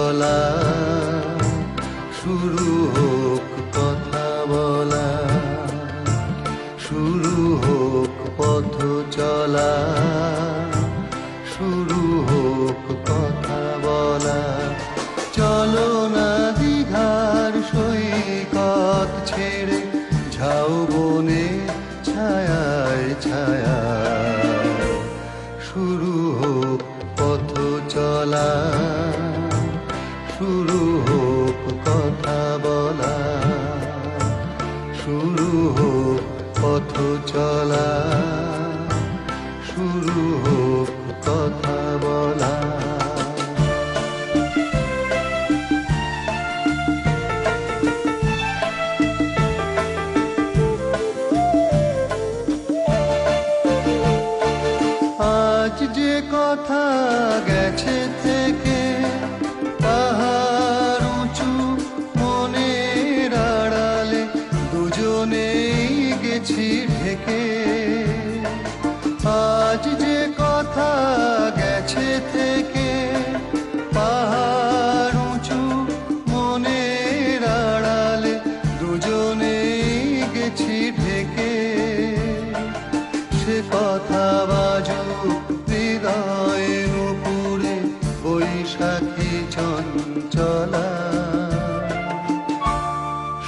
চলা, শুরু হোক কথা বলা, শুরু হোক পথ চলা, শুরু হোক কথা বলা। চলো না দীঘার সৈকত ছেড়ে ঝাউবনে ছায়ায় ছায়ায়, শুরু হোক পথ চলা, শুরু হোক কথা বলা, শুরু হোক পথ চলা, শুরু হোক কথা বলা। আজ যে কথা গেছে থেকে, পাহাড় উঁচু মনের আড়ালে দুজনেই গেছি ঢেকে। আজ যে কথা গেছে থেকে, পাহাড় উঁচু মনের আড়ালে দুজনেই গেছি ঢেকে। সে কথা বাজুক হৃদয়ের নুপুরে বৈশাখী চঞ্চলা,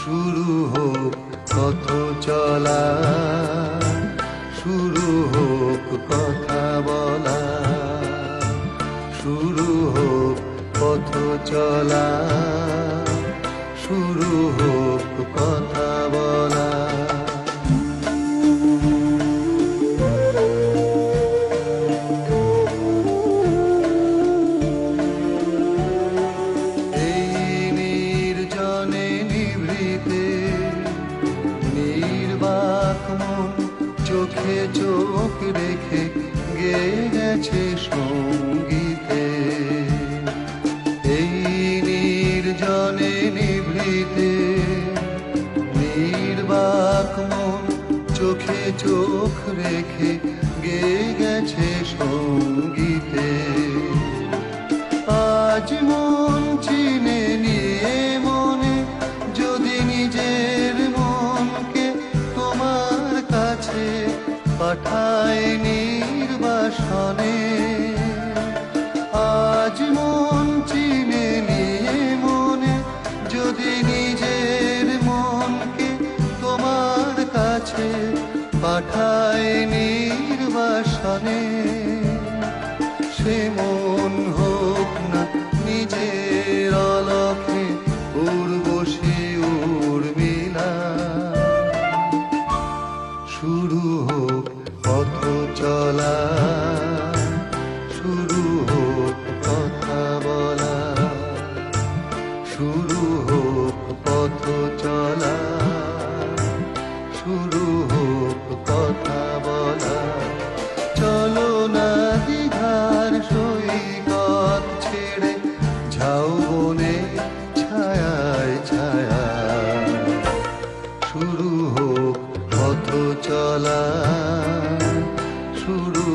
শুরু হোক পথ চলা, শুরু হোক কথা বলা, শুরু হোক পথ চলা, শুরু হোক কথা বলা। চোখে চোখ রেখে গেয়ে গেছে সঙ্গীতে, এই নির্জনে নিভৃতে নির্বাক মন চোখে চোখ রেখে গেয়ে গেছে সঙ্গীতে। আজ মন চিনে নিয়ে মনে যদি নিজের মনকে তোমার কাছে পাঠায় নির্বাসনে, আজ মন চিনে নিয়ে মনে যদি নিজের মনকে তোমার কাছে পাঠায় নির্বাসনে, সে মন হোক না নিজের অলক্ষে উর্বশী উর্মিলা, শুরু হোক পথ চলা, শুরু হোক কথা বলা, শুরু হোক পথ চলা, শুরু হোক কথা বলা। চলো না দীঘার সৈকত ছেড়ে ঝাউবনে ছায়ায় ছায়ায়, শুরু হোক পথ চলা, শুরু